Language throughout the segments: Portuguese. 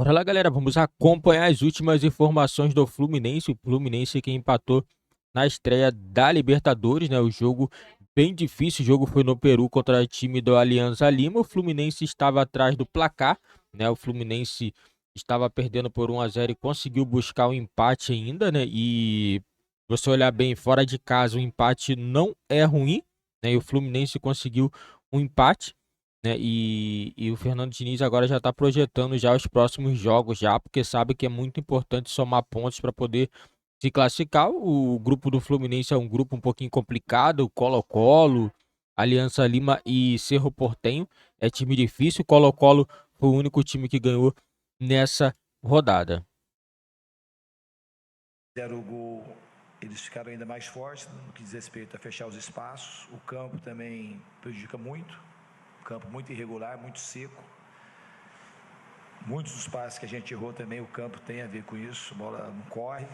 Bora lá, galera, vamos acompanhar as últimas informações do Fluminense. O Fluminense que empatou na estreia da Libertadores, né? O jogo bem difícil, o jogo foi no Peru contra o time do Alianza Lima. O Fluminense estava atrás do placar, né? O Fluminense estava perdendo por 1-0 e conseguiu buscar o empate ainda, né? E você olhar bem, fora de casa, o empate não é ruim, né? E o Fluminense conseguiu um empate, né? E o Fernando Diniz agora já está projetando já os próximos jogos já, porque sabe que é muito importante somar pontos para poder se classificar. O grupo do Fluminense é um grupo um pouquinho complicado, Colo-Colo, Aliança Lima e Cerro Porteño. É time difícil, Colo-Colo foi o único time que ganhou nessa rodada. Deram o gol, eles ficaram ainda mais fortes no que diz respeito a fechar os espaços. O campo também prejudica muito. Campo muito irregular, muito seco. Muitos dos passes que a gente errou também, o campo tem a ver com isso, a bola não corre.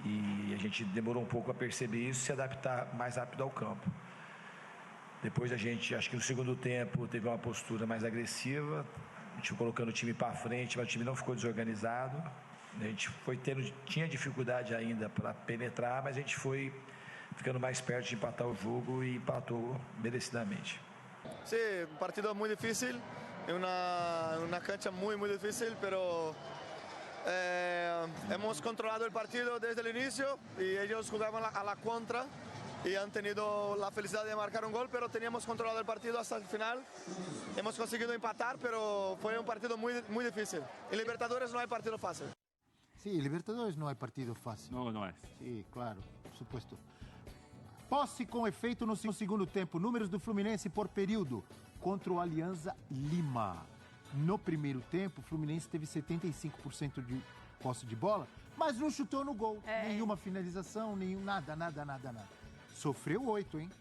E a gente demorou um pouco a perceber isso e se adaptar mais rápido ao campo. Depois a gente, acho que no segundo tempo, teve uma postura mais agressiva. A gente foi colocando o time para frente, mas o time não ficou desorganizado. A gente tinha dificuldade ainda para penetrar, mas a gente foi ficando mais perto de empatar o jogo e empatou merecidamente. Sí, un partido muy difícil, una cancha muy difícil, pero hemos controlado el partido desde el inicio y ellos jugaban a la contra y han tenido la felicidad de marcar un gol, pero teníamos controlado el partido hasta el final. Hemos conseguido empatar, pero fue un partido muy difícil. En Libertadores no hay partido fácil. Sí, Libertadores no hay partido fácil. No es. Sí, claro, por supuesto. Posse com efeito no segundo tempo. Números do Fluminense por período contra o Alianza Lima. No primeiro tempo, o Fluminense teve 75% de posse de bola, mas não chutou no gol. Nenhuma finalização, nada. Sofreu 8, hein?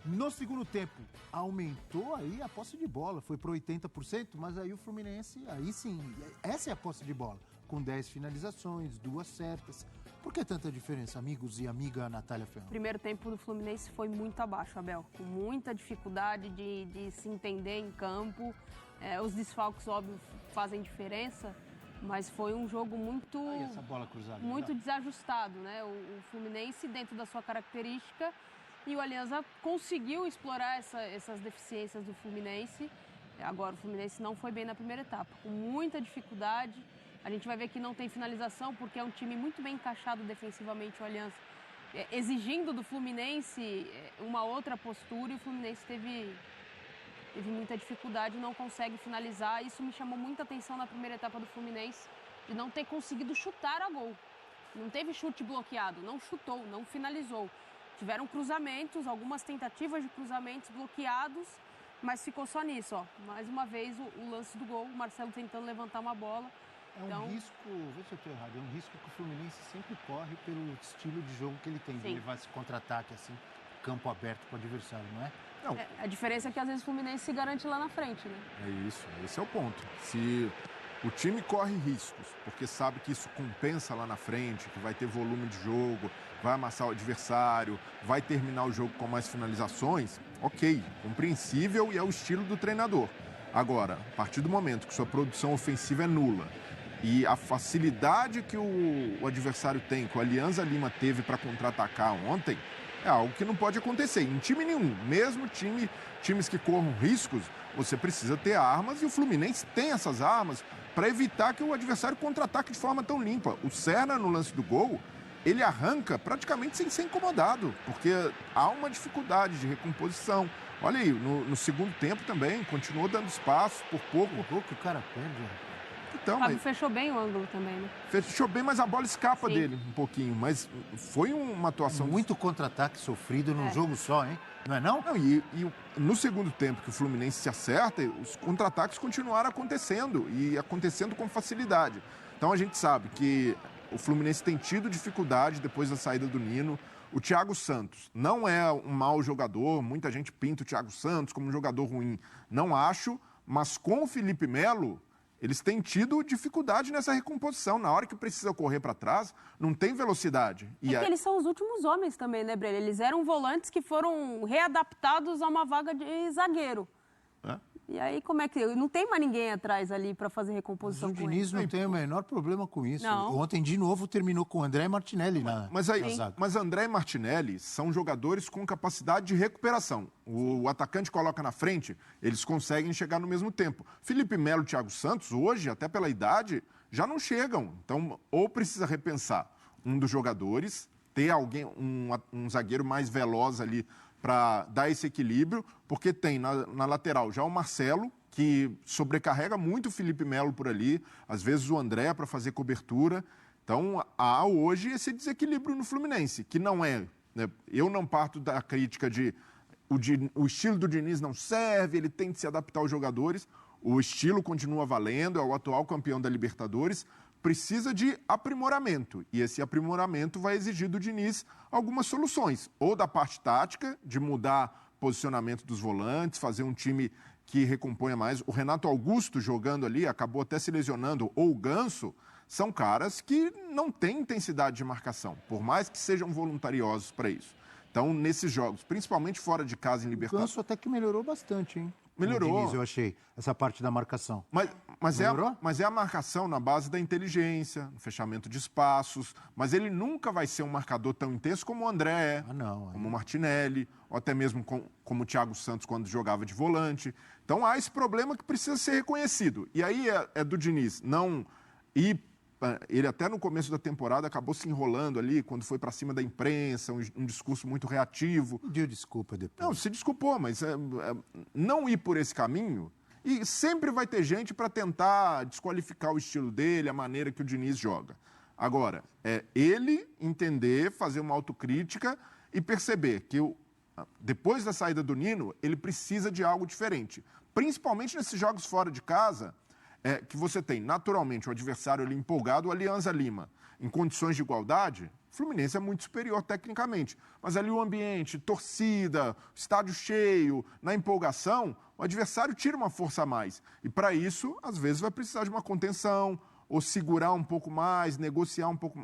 No segundo tempo, aumentou aí a posse de bola. Foi para 80%, mas aí o Fluminense, aí sim, essa é a posse de bola. Com 10 finalizações, 2 certas. Por que tanta diferença, amigos e amiga Natália Ferrão? O primeiro tempo do Fluminense foi muito abaixo, Abel. Com muita dificuldade de se entender em campo. Os desfalques, óbvio, fazem diferença, mas foi um jogo muito, essa bola cruzada, muito desajustado, né? O Fluminense, dentro da sua característica, e o Alianza conseguiu explorar essas deficiências do Fluminense. Agora, o Fluminense não foi bem na primeira etapa, com muita dificuldade. A gente vai ver que não tem finalização, porque é um time muito bem encaixado defensivamente, o Aliança, exigindo do Fluminense uma outra postura, e o Fluminense teve muita dificuldade, não consegue finalizar. Isso me chamou muita atenção na primeira etapa do Fluminense, de não ter conseguido chutar a gol. Não teve chute bloqueado, não chutou, não finalizou. Tiveram cruzamentos, algumas tentativas de cruzamentos bloqueados, mas ficou só nisso, ó. Mais uma vez o lance do gol, o Marcelo tentando levantar uma bola. É um risco, vê se eu estou errado, é um risco que o Fluminense sempre corre pelo estilo de jogo que ele tem, de levar esse contra-ataque assim, campo aberto para o adversário, não é? Não. A diferença é que às vezes o Fluminense se garante lá na frente, né? É isso, esse é o ponto. Se o time corre riscos, porque sabe que isso compensa lá na frente, que vai ter volume de jogo, vai amassar o adversário, vai terminar o jogo com mais finalizações, ok, compreensível e é o estilo do treinador. Agora, a partir do momento que sua produção ofensiva é nula e a facilidade que o adversário tem, que o Alianza Lima teve para contra-atacar ontem, é algo que não pode acontecer em time nenhum. Mesmo times que corram riscos, você precisa ter armas, e o Fluminense tem essas armas para evitar que o adversário contra-ataque de forma tão limpa. O Serna, no lance do gol, ele arranca praticamente sem ser incomodado, porque há uma dificuldade de recomposição. Olha aí, no segundo tempo também, continuou dando espaço por pouco. O gol que o cara perde, Então, o Fábio fechou bem o ângulo também, né? Fechou bem, mas a bola escapa dele um pouquinho. Mas foi uma atuação... Muito contra-ataque sofrido num jogo só, hein? Não é não? Não, e no segundo tempo que o Fluminense se acerta, os contra-ataques continuaram acontecendo, e acontecendo com facilidade. Então a gente sabe que o Fluminense tem tido dificuldade depois da saída do Nino. O Thiago Santos não é um mau jogador, muita gente pinta o Thiago Santos como um jogador ruim. Não acho, mas com o Felipe Melo, eles têm tido dificuldade nessa recomposição. Na hora que precisa correr para trás, não tem velocidade. Que eles são os últimos homens também, né, Breno? Eles eram volantes que foram readaptados a uma vaga de zagueiro. E aí, como é que... Não tem mais ninguém atrás ali para fazer Mas recomposição o com ele. Diniz não tem o menor problema com isso. Não. Ontem, de novo, terminou com o André Martinelli na zaga. Mas André e Martinelli são jogadores com capacidade de recuperação. O atacante coloca na frente, eles conseguem chegar no mesmo tempo. Felipe Melo e Thiago Santos, hoje, até pela idade, já não chegam. Então, ou precisa repensar um dos jogadores, ter alguém, um zagueiro mais veloz ali para dar esse equilíbrio, porque tem na lateral já o Marcelo, que sobrecarrega muito o Felipe Melo por ali, às vezes o André para fazer cobertura. Então, há hoje esse desequilíbrio no Fluminense, que não é... Né, eu não parto da crítica de o estilo do Diniz não serve, ele tem que se adaptar aos jogadores. O estilo continua valendo, é o atual campeão da Libertadores, precisa de aprimoramento. E esse aprimoramento vai exigir do Diniz algumas soluções. Ou da parte tática, de mudar posicionamento dos volantes, fazer um time que recomponha mais. O Renato Augusto jogando ali, acabou até se lesionando, ou o Ganso, são caras que não têm intensidade de marcação, por mais que sejam voluntariosos para isso. Então, nesses jogos, principalmente fora de casa em Libertadores... O Ganso até que melhorou bastante, hein? Melhorou. O Diniz, eu achei, essa parte da marcação. Mas é a marcação na base da inteligência, no fechamento de espaços, mas ele nunca vai ser um marcador tão intenso como o André, como o Martinelli, ou até mesmo como o Thiago Santos quando jogava de volante. Então há esse problema que precisa ser reconhecido. E aí é do Diniz não ir... Ele até no começo da temporada acabou se enrolando ali, quando foi para cima da imprensa, um discurso muito reativo. Pediu desculpa depois. Não, se desculpou, mas não ir por esse caminho, e sempre vai ter gente para tentar desqualificar o estilo dele, a maneira que o Diniz joga. Agora, ele entender, fazer uma autocrítica e perceber que depois da saída do Nino, ele precisa de algo diferente. Principalmente nesses jogos fora de casa, que você tem naturalmente o adversário ali empolgado, o Alianza Lima, em condições de igualdade, o Fluminense é muito superior tecnicamente. Mas ali o ambiente, torcida, estádio cheio, na empolgação, o adversário tira uma força a mais. E para isso, às vezes, vai precisar de uma contenção, ou segurar um pouco mais, negociar um pouco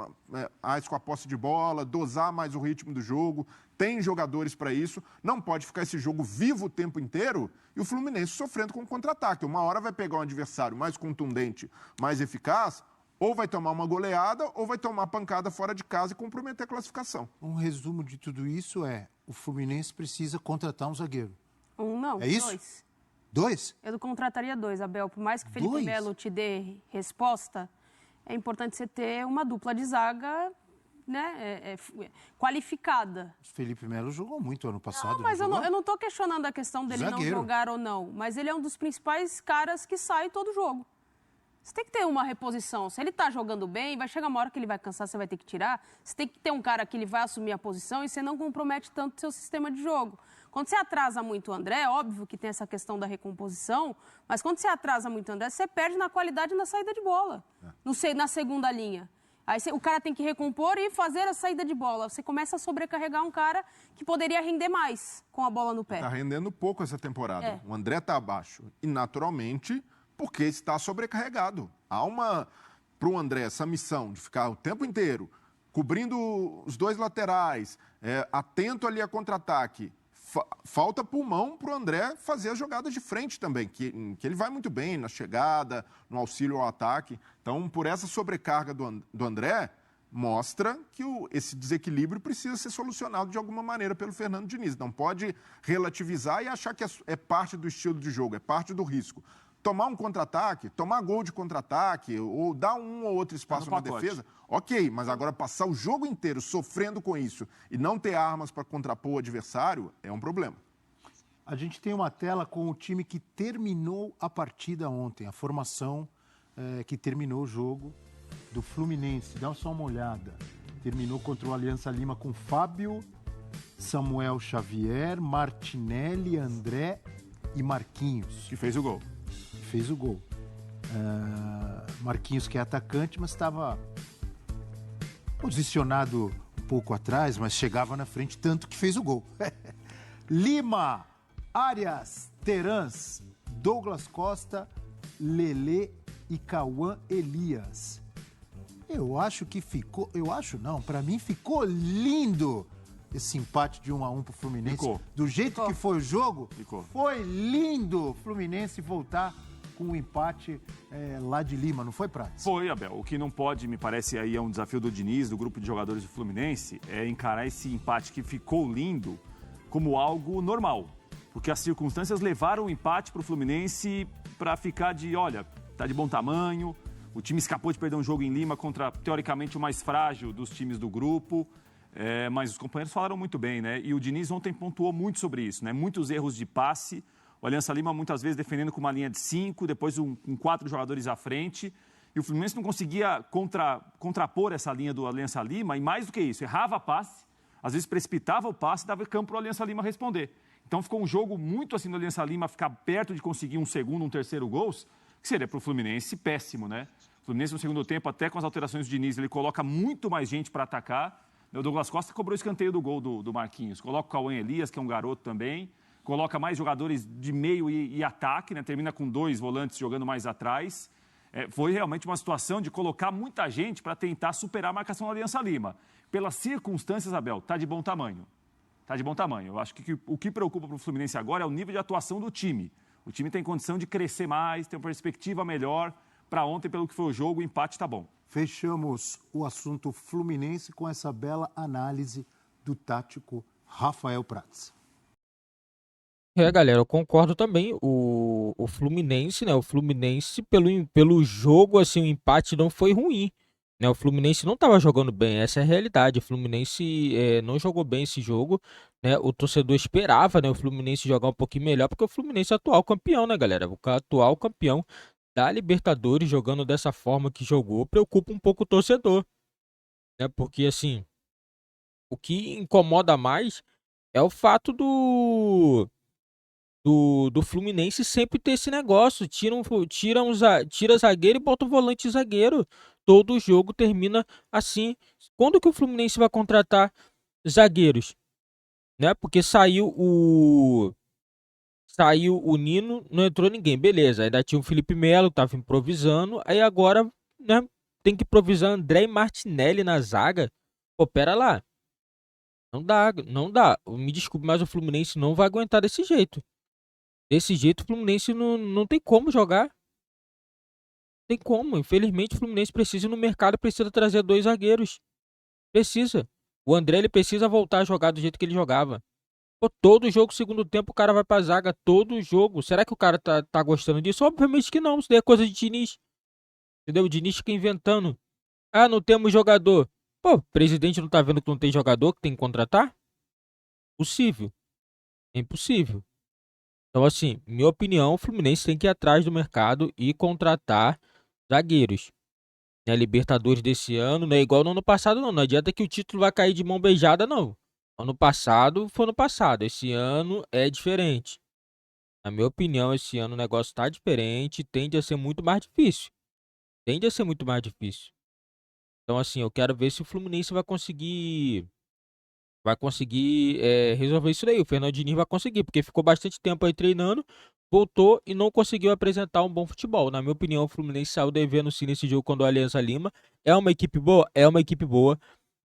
mais com a posse de bola, dosar mais o ritmo do jogo. Tem jogadores para isso. Não pode ficar esse jogo vivo o tempo inteiro e o Fluminense sofrendo com o contra-ataque. Uma hora vai pegar um adversário mais contundente, mais eficaz, ou vai tomar uma goleada, ou vai tomar pancada fora de casa e comprometer a classificação. Um resumo de tudo isso o Fluminense precisa contratar um zagueiro. Não, é isso? 2. 2? Eu contrataria 2, Abel. Por mais que Felipe Melo te dê resposta, é importante você ter uma dupla de zaga, né, qualificada. Felipe Melo jogou muito ano passado. Não, mas eu não estou questionando a questão dele zagueiro. Não jogar ou não. Mas ele é um dos principais caras que sai todo jogo. Você tem que ter uma reposição. Se ele está jogando bem, vai chegar uma hora que ele vai cansar, você vai ter que tirar. Você tem que ter um cara que ele vai assumir a posição e você não compromete tanto o seu sistema de jogo. Quando você atrasa muito o André, óbvio que tem essa questão da recomposição, mas quando você atrasa muito o André, você perde na qualidade na saída de bola, na segunda linha. Aí o cara tem que recompor e fazer a saída de bola. Você começa a sobrecarregar um cara que poderia render mais com a bola no pé. Está rendendo pouco essa temporada. O André está abaixo. E, naturalmente, porque está sobrecarregado. Há para o André essa missão de ficar o tempo inteiro cobrindo os dois laterais, atento ali a contra-ataque. Falta pulmão para o André fazer as jogadas de frente também, que ele vai muito bem na chegada, no auxílio ao ataque. Então, por essa sobrecarga do André, mostra que esse desequilíbrio precisa ser solucionado de alguma maneira pelo Fernando Diniz. Não pode relativizar e achar que é parte do estilo de jogo, é parte do risco. Tomar um contra-ataque, tomar gol de contra-ataque, ou dar um ou outro espaço na defesa, ok, mas agora passar o jogo inteiro sofrendo com isso e não ter armas para contrapor o adversário é um problema. A gente tem uma tela com o time que terminou a partida ontem, a formação que terminou o jogo do Fluminense. Dá só uma olhada. Terminou contra o Alianza Lima com Fábio, Samuel Xavier, Martinelli, André e Marquinhos. Que fez o gol. Fez o gol. Marquinhos, que é atacante, mas estava posicionado um pouco atrás, mas chegava na frente, tanto que fez o gol. Lima, Arias, Terans, Douglas Costa, Lelê e Cauã Elias. Eu acho que ficou... Eu acho não, para mim ficou lindo esse empate de 1-1 pro Fluminense. Ficou. Do jeito que foi o jogo, Ficou. foi lindo o Fluminense voltar com o empate lá de Lima, não foi, Prats? Foi, Abel. O que não pode, me parece, aí é um desafio do Diniz, do grupo de jogadores do Fluminense, é encarar esse empate que ficou lindo como algo normal. Porque as circunstâncias levaram o empate para o Fluminense para ficar de, olha, tá de bom tamanho, o time escapou de perder um jogo em Lima contra, teoricamente, o mais frágil dos times do grupo, mas os companheiros falaram muito bem, né? E o Diniz ontem pontuou muito sobre isso, né? Muitos erros de passe, o Aliança Lima muitas vezes defendendo com uma linha de 5, depois com 4 jogadores à frente, e o Fluminense não conseguia contrapor essa linha do Aliança Lima, e mais do que isso, errava passe, às vezes precipitava o passe e dava campo para o Aliança Lima responder. Então ficou um jogo muito assim do Aliança Lima ficar perto de conseguir um segundo, um terceiro gols, que seria para o Fluminense péssimo, né? O Fluminense no segundo tempo, até com as alterações do Diniz, ele coloca muito mais gente para atacar. O Douglas Costa cobrou o escanteio do gol do Marquinhos. Coloca o Cauã Elias, que é um garoto também. Coloca mais jogadores de meio e ataque, né? Termina com 2 volantes jogando mais atrás. Foi realmente uma situação de colocar muita gente para tentar superar a marcação da Aliança Lima. Pelas circunstâncias, Abel, está de bom tamanho. Está de bom tamanho. Eu acho que o que preocupa para o Fluminense agora é o nível de atuação do time. O time tem condição de crescer mais, tem uma perspectiva melhor. Para ontem, pelo que foi o jogo, o empate está bom. Fechamos o assunto Fluminense com essa bela análise do tático Rafael Prats. Galera, eu concordo também. O Fluminense, né? O Fluminense, pelo jogo, assim, o empate não foi ruim. Né? O Fluminense não estava jogando bem, essa é a realidade. O Fluminense não jogou bem esse jogo. Né? O torcedor esperava, né, o Fluminense jogar um pouquinho melhor, porque o Fluminense é atual campeão, né, galera? O atual campeão da Libertadores jogando dessa forma que jogou preocupa um pouco o torcedor. Né? Porque, assim, o que incomoda mais é o fato do Fluminense sempre ter esse negócio. Tira zagueiro e bota o volante zagueiro. Todo jogo termina assim. Quando que o Fluminense vai contratar zagueiros? Né? Porque saiu o Nino, não entrou ninguém. Beleza, ainda tinha o Felipe Melo, tava improvisando. Aí agora, né, tem que improvisar André e Martinelli na zaga. Pô, pera lá. Não dá, não dá. Me desculpe, mas o Fluminense não vai aguentar desse jeito. Desse jeito o Fluminense não tem como jogar. Não tem como. Infelizmente o Fluminense precisa ir no mercado, precisa trazer 2 zagueiros. Precisa. O André ele precisa voltar a jogar do jeito que ele jogava. Pô, todo jogo, segundo tempo, o cara vai pra zaga. Todo jogo. Será que o cara tá gostando disso? Obviamente que não. Isso daí é coisa de Diniz. Entendeu? O Diniz fica inventando. Ah, não temos jogador. Pô, o presidente não tá vendo que não tem jogador, que tem que contratar? Possível. É impossível. Então, assim, minha opinião, o Fluminense tem que ir atrás do mercado e contratar zagueiros. Né? Libertadores desse ano não é igual no ano passado, não. Não adianta que o título vai cair de mão beijada, não. Ano passado foi ano passado. Esse ano é diferente. Na minha opinião, esse ano o negócio tá diferente. Tende a ser muito mais difícil. Tende a ser muito mais difícil. Então, assim, eu quero ver se o Fluminense vai conseguir resolver isso daí. O Fernando Diniz vai conseguir, porque ficou bastante tempo aí treinando, voltou e não conseguiu apresentar um bom futebol. Na minha opinião, o Fluminense saiu devendo sim nesse jogo quando o Alianza Lima. É uma equipe boa? É uma equipe boa,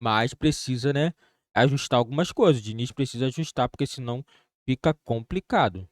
mas precisa, né, ajustar algumas coisas. O Diniz precisa ajustar, porque senão fica complicado.